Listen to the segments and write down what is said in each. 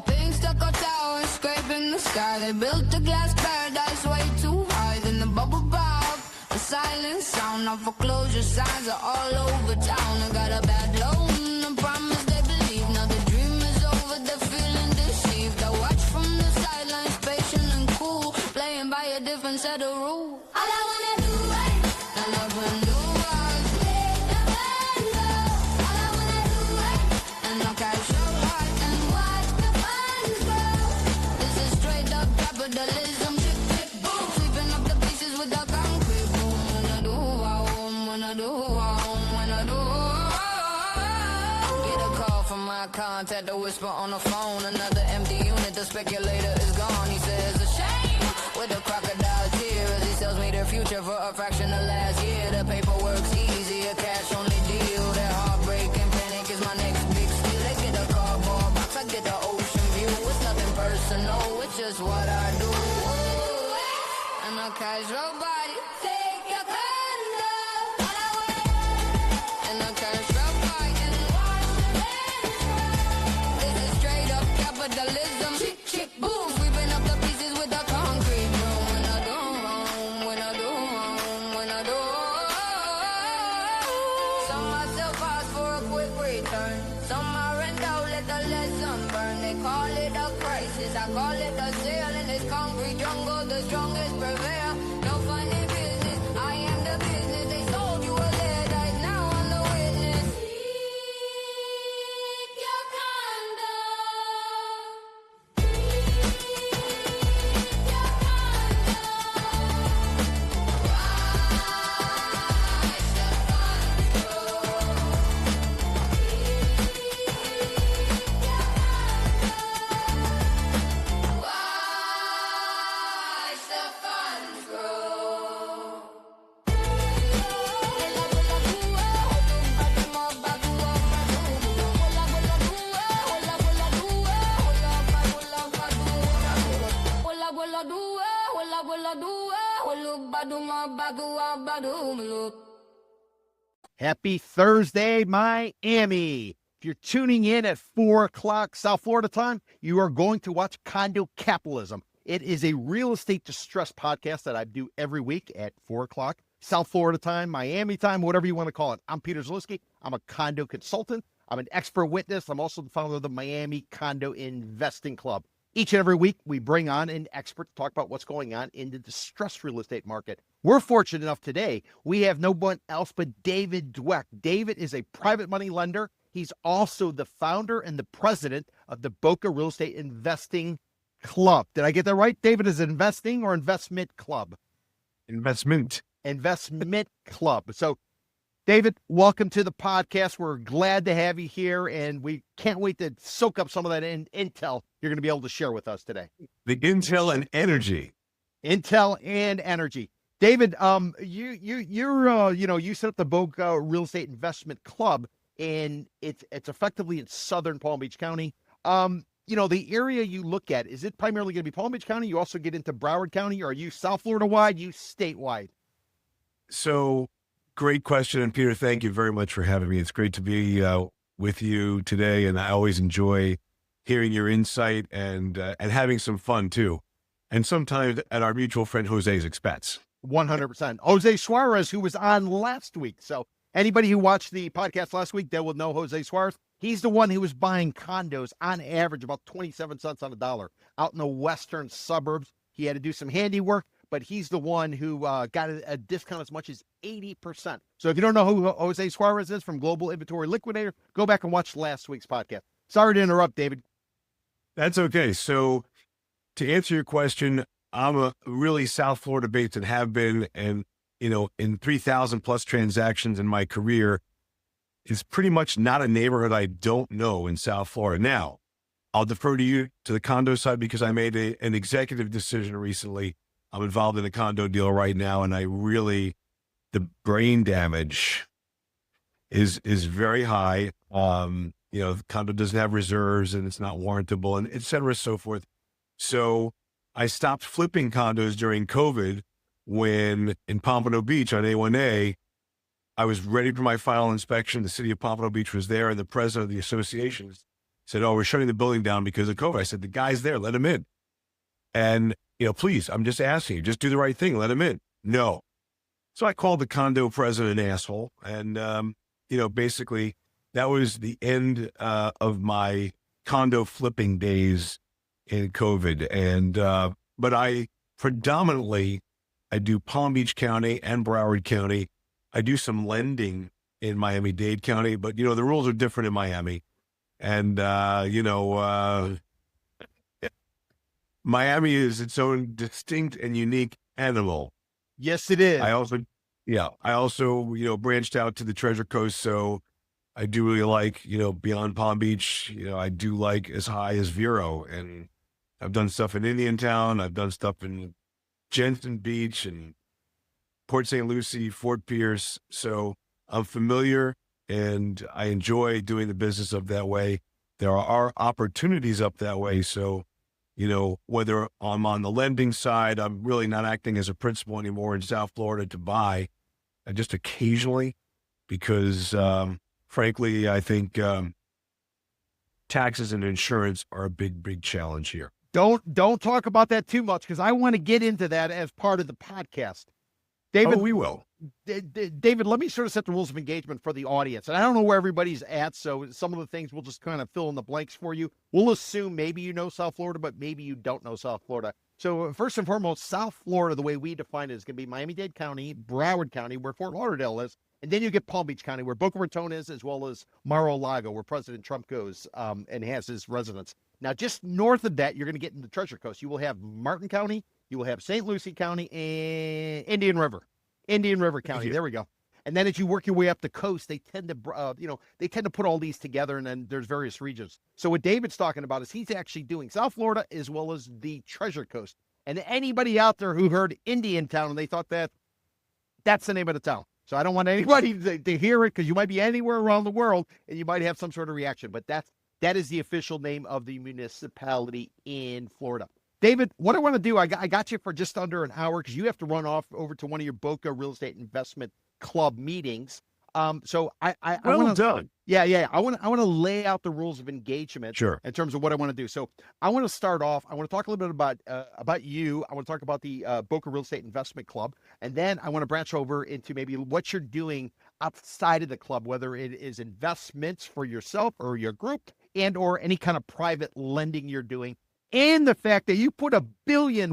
Being stuck on towers, scraping the sky. They built a glass paradise way too high. Then the bubble pop, the silent sound of foreclosure signs are all over town. I got a bad loan, a promise they believe. Now the dream is over, they're feeling deceived. I watch from the sidelines, patient and cool, playing by a different set of rules. All I wanna do is, and I can do is take the window. All I wanna do is, and I'll cash up hard and watch the funds grow. This is straight up capitalism, chick, chick, boom. Sweeping up the pieces with the concrete boom. When I do, when I do, when I do. Get a call from my contact, a whisper on the phone. Another empty unit, the speculator is gone. He says a shame with a crocodile tear as he sells me their future for a fraction of last year. The paperwork's easy, a cash only deal. That heartbreak and panic is my next big steal. They get a cardboard box, I get the ocean view. It's nothing personal, it's just what I do. And a casual body, take your condo. All I want, and a casual body, and watch the dance floor. This is straight up capitalism, chick, chick, boom. Sweeping up the pieces with the concrete broom. When I do, when I do, when I do. Some myself ask for a quick return. Some I rent out, let the lesson burn. They call it a crisis, I call it a sale. In this concrete jungle, the strongest prevail. No funny business, I am the business. They sold you a lead, now I'm the witness. Seek your condo. Happy Thursday, Miami. If you're tuning in at 4 o'clock South Florida time, you are going to watch Condo Capitalism. It is a real estate distress podcast that I do every week at 4 o'clock South Florida time, Miami time, whatever you want to call it. I'm Peter Zaleski. I'm a condo consultant. I'm an expert witness. I'm also the founder of the Miami Condo Investing Club. Each and every week, we bring on an expert to talk about what's going on in the distressed real estate market. We're fortunate enough today, we have no one else but David Dweck. David is a private money lender. He's also the founder and the president of the Boca Real Estate Investing Club. Did I get that right? David, is it investing or investment club? Investment Club. So, David, welcome to the podcast. We're glad to have you here, and we can't wait to soak up some of that intel you're going to be able to share with us today. The intel and energy. Intel and energy. David, you set up the Boca Real Estate Investment Club, and it's effectively in southern Palm Beach County. The area you look at, is it primarily going to be Palm Beach County? You also get into Broward County, or are you South Florida wide, you statewide? So, great question. And Peter, thank you very much for having me. It's great to be with you today. And I always enjoy hearing your insight and having some fun too. And sometimes at our mutual friend Jose's expense. 100%. Jose Suarez, who was on last week. So anybody who watched the podcast last week, they will know Jose Suarez. He's the one who was buying condos on average about 27 cents on the dollar out in the western suburbs. He had to do some handiwork, but he's the one who got a discount as much as 80%. So if you don't know who Jose Suarez is from Global Inventory Liquidator, go back and watch last week's podcast. Sorry to interrupt, David. That's okay. So to answer your question, I'm a really South Florida based and have been, and, in 3,000 plus transactions in my career, is pretty much not a neighborhood I don't know in South Florida. Now, I'll defer to you to the condo side because I made an executive decision recently. I'm involved in a condo deal right now, and the brain damage is very high. The condo doesn't have reserves and it's not warrantable, and et cetera, so forth. So I stopped flipping condos during COVID when in Pompano Beach on A1A, I was ready for my final inspection. The city of Pompano Beach was there, and the president of the association said, "Oh, we're shutting the building down because of COVID." I said, "The guy's there, let him in." And, please, I'm just asking you, just do the right thing, let him in. No. So I called the condo president an asshole. And, basically that was the end of my condo flipping days in COVID. And, but I do Palm Beach County and Broward County. I do some lending in Miami-Dade County, but, the rules are different in Miami. And, Miami is its own distinct and unique animal. Yes, it is. I also, branched out to the Treasure Coast. So I do really like, beyond Palm Beach, I do like as high as Vero, and I've done stuff in Indiantown. I've done stuff in Jensen Beach and Port St. Lucie, Fort Pierce. So I'm familiar and I enjoy doing the business up that way. There are opportunities up that way. So, whether I'm on the lending side, I'm really not acting as a principal anymore in South Florida to buy, just occasionally, because frankly, I think taxes and insurance are a big, big challenge here. Don't talk about that too much, because I want to get into that as part of the podcast. David, we will. David, let me sort of set the rules of engagement for the audience. And I don't know where everybody's at, so some of the things we'll just kind of fill in the blanks for you. We'll assume maybe you know South Florida, but maybe you don't know South Florida. So first and foremost, South Florida, the way we define it, is going to be Miami-Dade County, Broward County, where Fort Lauderdale is, and then you get Palm Beach County, where Boca Raton is, as well as Mar-a-Lago, where President Trump goes and has his residence. Now, just north of that, you're going to get into the Treasure Coast. You will have Martin County, you will have St. Lucie County, and Indian River County. There we go. And then as you work your way up the coast, they tend to put all these together, and then there's various regions. So what David's talking about is he's actually doing South Florida as well as the Treasure Coast. And anybody out there who heard Indiantown and they thought that's the name of the town. So I don't want anybody to hear it, because you might be anywhere around the world and you might have some sort of reaction. But that is the official name of the municipality in Florida. David, what I want to do, I got you for just under an hour, because you have to run off over to one of your Boca Real Estate Investment Club meetings. So I want to done. Yeah. I want to lay out the rules of engagement. Sure. In terms of what I want to do. So I want to start off. I want to talk a little bit about you. I want to talk about the Boca Real Estate Investment Club, and then I want to branch over into maybe what you're doing outside of the club, whether it is investments for yourself or your group, and or any kind of private lending you're doing. And the fact that you put $1 billion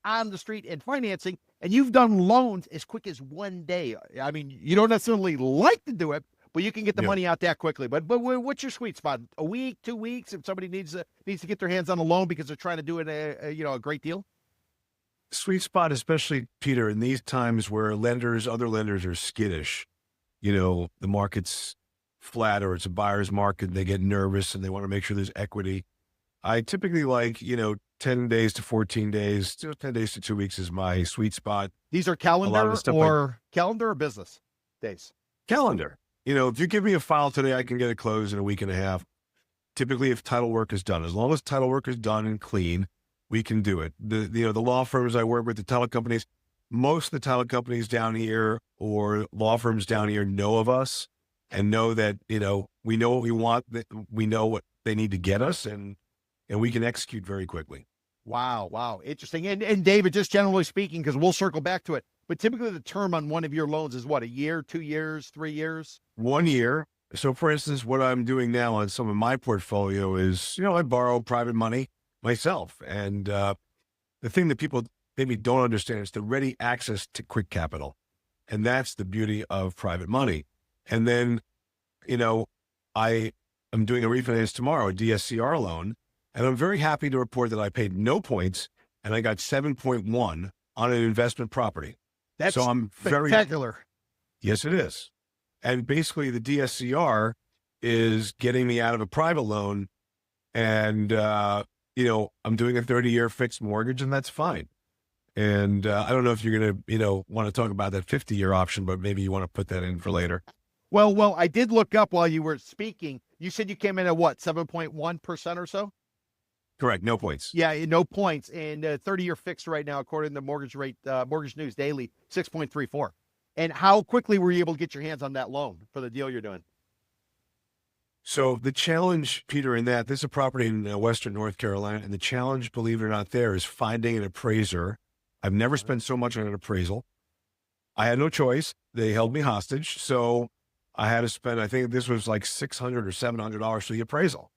on the street in financing, and you've done loans as quick as one day. I mean, you don't necessarily like to do it, but you can get the money out that quickly. But what's your sweet spot? A week, 2 weeks, if somebody needs to get their hands on a loan because they're trying to do it a great deal? Sweet spot, especially, Peter, in these times where other lenders are skittish. The market's flat, or it's a buyer's market, and they get nervous and they want to make sure there's equity. I typically like, 10 days to 14 days, 10 days to 2 weeks is my sweet spot. These are calendar or business days? Calendar. If you give me a file today, I can get it closed in a week and a half. Typically, if title work is done, as long as title work is done and clean, we can do it. The law firms I work with, the title companies, most of the title companies down here or law firms down here know of us and know that, we know what we want, that we know what they need to get us, and we can execute very quickly. Wow. Interesting. And David, just generally speaking, because we'll circle back to it, but typically the term on one of your loans is what, a year, 2 years, 3 years? 1 year. So for instance, what I'm doing now on some of my portfolio is, I borrow private money myself. And the thing that people maybe don't understand is the ready access to quick capital. And that's the beauty of private money. And then, I am doing a refinance tomorrow, a DSCR loan. And I'm very happy to report that I paid no points and I got 7.1 on an investment property. That's so I'm spectacular. Yes, it is. And basically the DSCR is getting me out of a private loan, and, I'm doing a 30-year fixed mortgage, and that's fine. And I don't know if you're going to, want to talk about that 50-year option, but maybe you want to put that in for later. Well, I did look up while you were speaking. You said you came in at what, 7.1% or so? Correct. No points. Yeah, no points. And 30-year fixed right now, according to Mortgage News Daily, 6.34. And how quickly were you able to get your hands on that loan for the deal you're doing? So the challenge, Peter, in that this is a property in Western North Carolina, and the challenge, believe it or not, there is finding an appraiser. I've never spent so much on an appraisal. I had no choice. They held me hostage. So I had to spend, I think this was like $600 or $700 for the appraisal.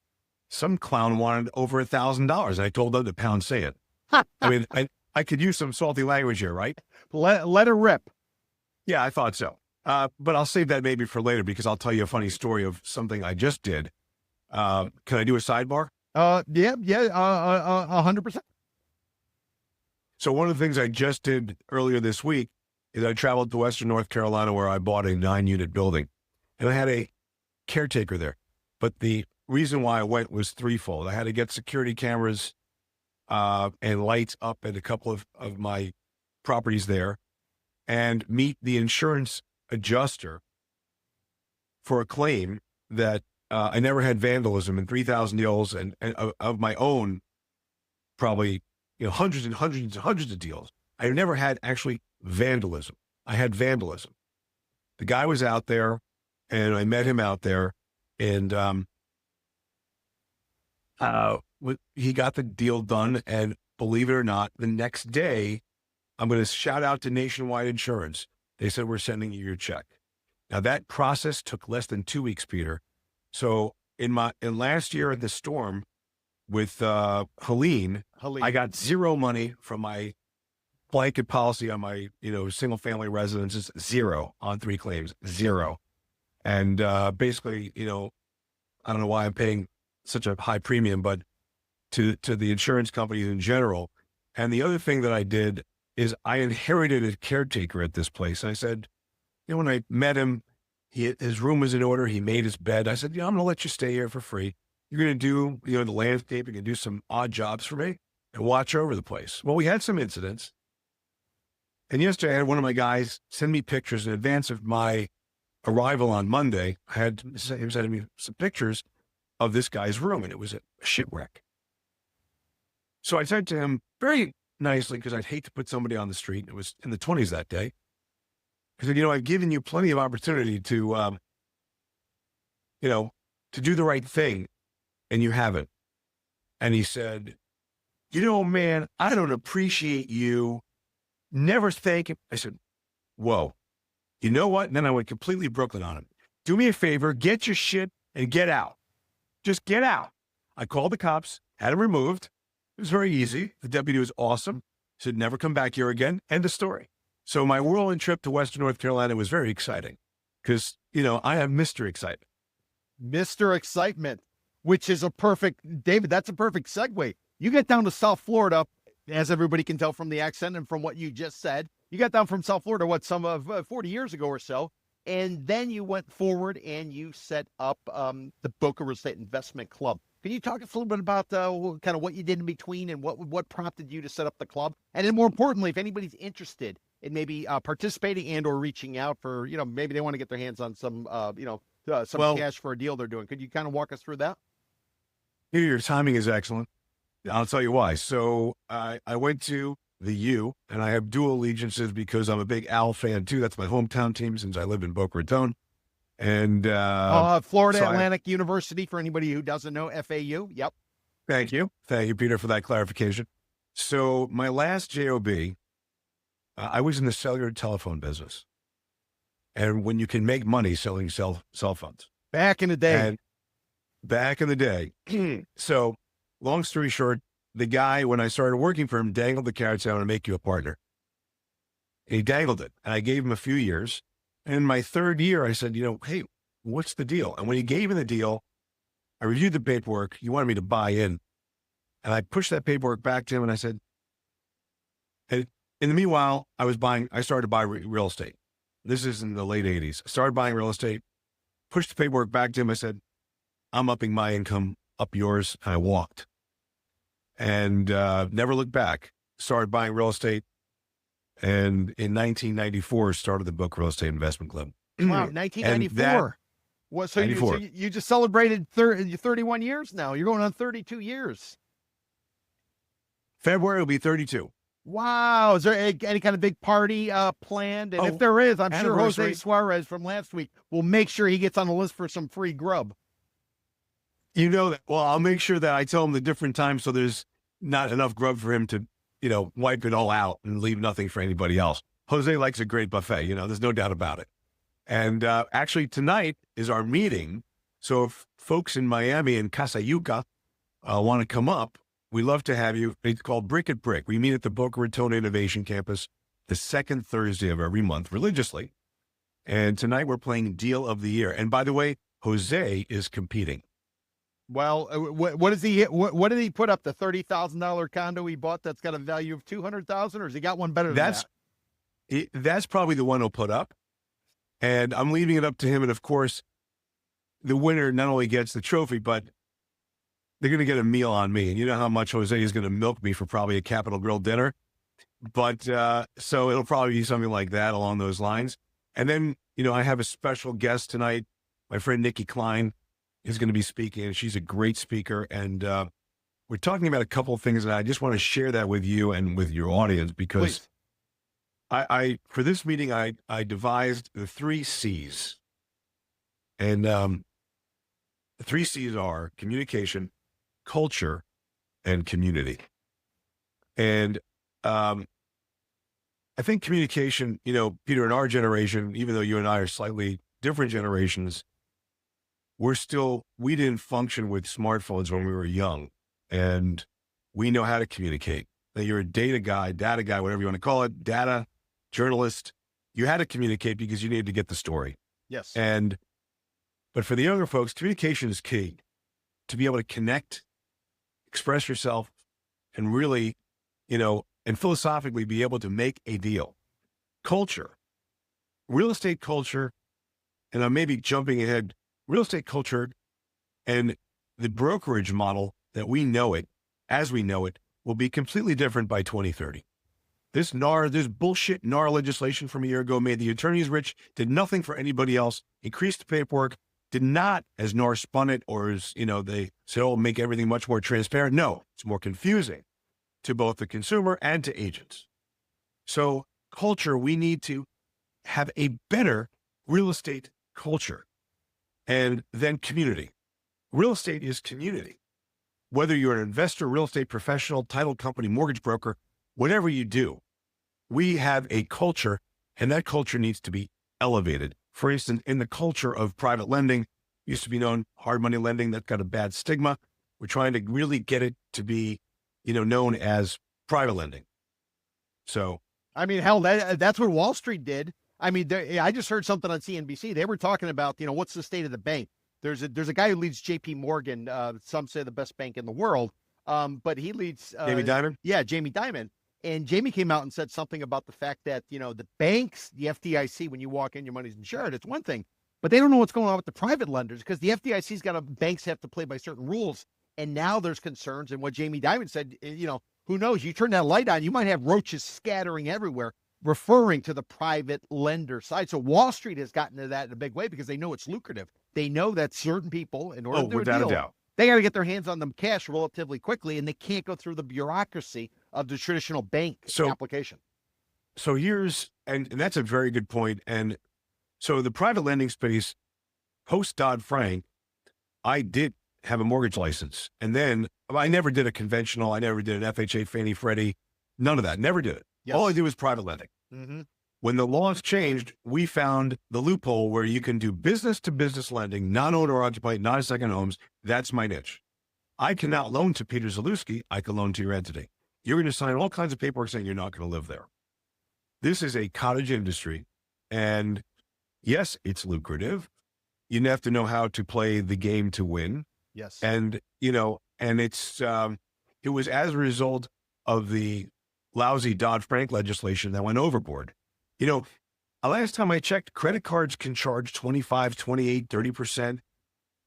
Some clown wanted over $1,000. And I told them to pound sand. I mean, I could use some salty language here, right? Let her rip. Yeah, I thought so. But I'll save that maybe for later because I'll tell you a funny story of something I just did. Can I do a sidebar? Yeah, 100%. So one of the things I just did earlier this week is I traveled to Western North Carolina where I bought a 9-unit building, and I had a caretaker there. But the reason why I went was threefold. I had to get security cameras and lights up at a couple of my properties there and meet the insurance adjuster for a claim that I never had vandalism and 3,000 deals and of my own, probably hundreds and hundreds and hundreds of deals. I never had actually vandalism. I had vandalism. The guy was out there, and I met him out there, and he got the deal done. And believe it or not, the next day, I'm going to shout out to Nationwide Insurance. They said, we're sending you your check. Now that process took less than 2 weeks, Peter. So in last year at the storm with Helene, I got zero money from my blanket policy on my, single family residences, zero on 3 claims, zero. And basically, I don't know why I'm paying such a high premium, but to the insurance companies in general. And the other thing that I did is I inherited a caretaker at this place. And I said, when I met him, his room was in order. He made his bed. I said, I'm going to let you stay here for free. You're going to do, the landscaping and do some odd jobs for me and watch over the place. Well, we had some incidents. And yesterday I had one of my guys send me pictures in advance of my arrival on Monday. He was sending me some pictures of this guy's room, and it was a shipwreck. So I said to him very nicely, because I'd hate to put somebody on the street. It was in the 20s that day. I said, I've given you plenty of opportunity to, to do the right thing, and you haven't. And he said, man, I don't appreciate you. Never thank him. I said, whoa, you know what? And then I went completely Brooklyn on him. Do me a favor, get your shit and get out. Just get out. I called the cops, had him removed. It was very easy. The deputy was awesome. Said, never come back here again. End of story. So my whirlwind trip to Western North Carolina was very exciting because, I have Mr. Excitement. Mr. Excitement, which is David, that's a perfect segue. You get down to South Florida, as everybody can tell from the accent and from what you just said. You got down from South Florida, some of 40 years ago or so. And then you went forward and you set up the Boca Real Estate Investment Club. Can you talk us a little bit about kind of what you did in between and what prompted you to set up the club? And then more importantly, if anybody's interested in maybe participating and or reaching out for, maybe they want to get their hands on some, cash for a deal they're doing. Could you kind of walk us through that? Your timing is excellent. I'll tell you why. So I went to the U, and I have dual allegiances because I'm a big Al fan too. That's my hometown team since I live in Boca Raton. And Florida Atlantic University, for anybody who doesn't know, FAU. Yep. Thank you, Peter, for that clarification. So my last job, I was in the cellular telephone business, and when you can make money selling cell phones. Back in the day. So long story short, the guy, when I started working for him, dangled the carrot, said, I want to make you a partner. He dangled it, and I gave him a few years. And in my 3rd year, I said, hey, what's the deal? And when he gave me the deal, I reviewed the paperwork. He wanted me to buy in. And I pushed that paperwork back to him, and I said, and in the meanwhile, I started to buy real estate. This is in the late 80s. I started buying real estate, pushed the paperwork back to him. I said, I'm upping my income, up yours. And I walked. And never looked back. Started buying real estate. And in 1994, started the book Real Estate Investment Club. Wow, And 1994. What? So 94. you just celebrated 31 years now. You're going on 32 years. February will be 32. Wow. Is there any kind of big party planned? And if there is, I'm sure Jose anniversary. Suarez from last week will make sure he gets on the list for some free grub. You know that. Well, I'll make sure that I tell him the different times so there's not enough grub for him to, wipe it all out and leave nothing for anybody else. Jose likes a great buffet, there's no doubt about it. And actually tonight is our meeting. So if folks in Miami and Casayuca want to come up, we love to have you. It's called Brick at Brick. We meet at the Boca Raton Innovation Campus the second Thursday of every month religiously. And tonight we're playing Deal of the Year. And by the way, Jose is competing. Well, what did he put up? The $30,000 condo he bought that's got a value of $200,000, or has he got one better than that? That's probably the one he'll put up. And I'm leaving it up to him. And of course, the winner not only gets the trophy, but they're going to get a meal on me. And you know how much Jose is going to milk me for probably a Capital Grille dinner. But so it'll probably be something like that along those lines. And then, I have a special guest tonight. My friend Nikki Klein is going to be speaking, and she's a great speaker. And we're talking about a couple of things, and I just want to share that with you and with your audience because Please. I for this meeting, I devised the 3 C's. And the 3 C's are communication, culture, and community. And I think communication, Peter, in our generation, even though you and I are slightly different generations, we didn't function with smartphones when we were young, and we know how to communicate. That you're a data guy, whatever you want to call it, data journalist, you had to communicate because you needed to get the story. Yes. But for the younger folks, communication is key to be able to connect, express yourself, and really, and philosophically be able to make a deal. Culture, real estate culture, and I may be jumping ahead, real estate culture and the brokerage model that we know it, as we know it, will be completely different by 2030. This bullshit NAR legislation from a year ago made the attorneys rich, did nothing for anybody else, increased the paperwork, did not, as NAR spun it, or as, they said, make everything much more transparent. No, it's more confusing to both the consumer and to agents. So culture, we need to have a better real estate culture. And then community. Real estate is community. Whether you're an investor, real estate professional, title company, mortgage broker, whatever you do, we have a culture, and that culture needs to be elevated. For instance, in the culture of private lending, used to be known hard money lending, that got a bad stigma. We're trying to really get it to be, known as private lending. So, I mean, hell, that's what Wall Street did. I mean, I just heard something on CNBC. They were talking about, what's the state of the bank? There's a guy who leads J.P. Morgan. Some say the best bank in the world, but he leads Jamie Dimon. Yeah, Jamie Dimon. And Jamie came out and said something about the fact that, the banks, the FDIC, when you walk in, your money's insured. It's one thing, but they don't know what's going on with the private lenders because the FDIC's banks have to play by certain rules. And now there's concerns. And what Jamie Dimon said, who knows? You turn that light on, you might have roaches scattering everywhere, referring to the private lender side. So Wall Street has gotten to that in a big way because they know it's lucrative. They know that certain people, in order to do a without deal, a doubt, they got to get their hands on the cash relatively quickly, and they can't go through the bureaucracy of the traditional bank application. So and that's a very good point. And so the private lending space, post Dodd-Frank, I did have a mortgage license. And then I never did a conventional. I never did an FHA, Fannie, Freddie, none of that. Never did it. Yes. All I did was private lending. Mm-hmm. When the laws changed, we found the loophole where you can do business-to-business lending, non-owner occupied, non-second homes. That's my niche. I cannot loan to Peter Zalewski. I can loan to your entity. You're going to sign all kinds of paperwork saying you're not going to live there. This is a cottage industry. And yes, it's lucrative. You have to know how to play the game to win. Yes. And, and it was as a result of the lousy Dodd-Frank legislation that went overboard. Last time I checked, credit cards can charge 25, 28, 30%.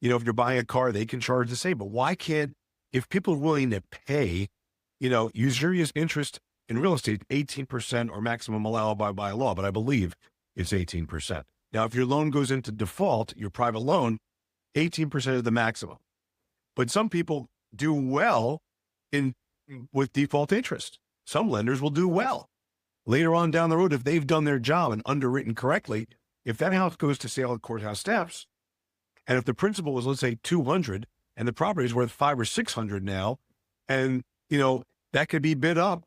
If you're buying a car, they can charge the same. But why can't, if people are willing to pay, usurious interest in real estate, 18% or maximum allowable by law, but I believe it's 18%. Now, if your loan goes into default, your private loan, 18% is the maximum. But some people do well with default interest. Some lenders will do well. Later on down the road, if they've done their job and underwritten correctly, if that house goes to sale at courthouse steps, and if the principal was, let's say, 200, and the property is worth 500 or 600 now, and, that could be bid up.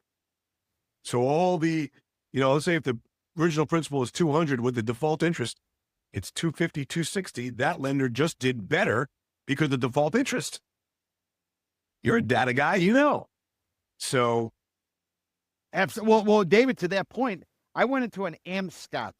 So all the, let's say if the original principal is 200 with the default interest, it's 250, 260. That lender just did better because of the default interest. You're a data guy, So. Absolutely. Well, David, to that point, I went into an Amscot.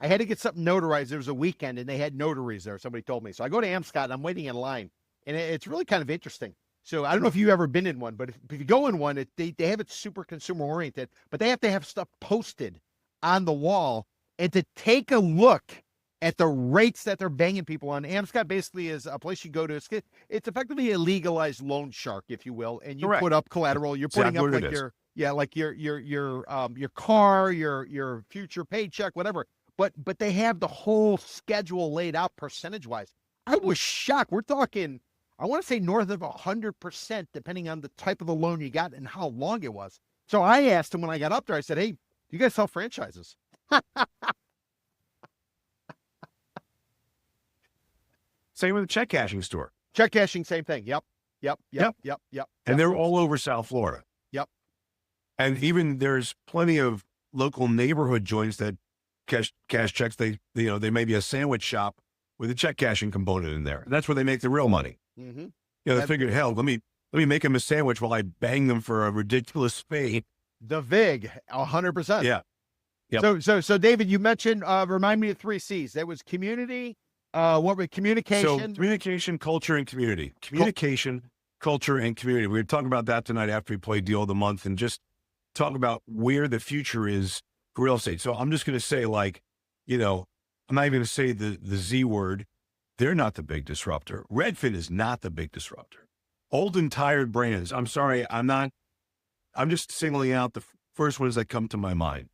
I had to get something notarized. There was a weekend and they had notaries there. Somebody told me. So I go to Amscot and I'm waiting in line. And it's really kind of interesting. So I don't know if you've ever been in one, but if you go in one, they have it super consumer oriented, but they have to have stuff posted on the wall and to take a look at the rates that they're banging people on. Amscot basically is a place you go to. It's effectively a legalized loan shark, if you will, and you Correct. put up collateral. You're putting up like your car, your future paycheck, whatever. But they have the whole schedule laid out percentage wise. I was shocked. We're talking, I want to say north of 100%, depending on the type of the loan you got and how long it was. So I asked him when I got up there, I said, hey, do you guys sell franchises? Same with the check cashing store. Check cashing, same thing. Yep. And they're all over South Florida. Yep. And even there's plenty of local neighborhood joints that cash checks. They may be a sandwich shop with a check cashing component in there. That's where they make the real money. Mm-hmm. They figured, hell, let me make them a sandwich while I bang them for a ridiculous fee. The VIG, 100%. Yeah. Yep. So David, you mentioned, remind me of 3 C's. That was community. What were communication? So communication, culture, and community. Communication, culture, and community. We were talking about that tonight after we played Deal of the Month and just talk about where the future is for real estate. So I'm just going to say, I'm not even going to say the Z word. They're not the big disruptor. Redfin is not the big disruptor. Old and tired brands. I'm sorry. I'm just singling out the first ones that come to my mind.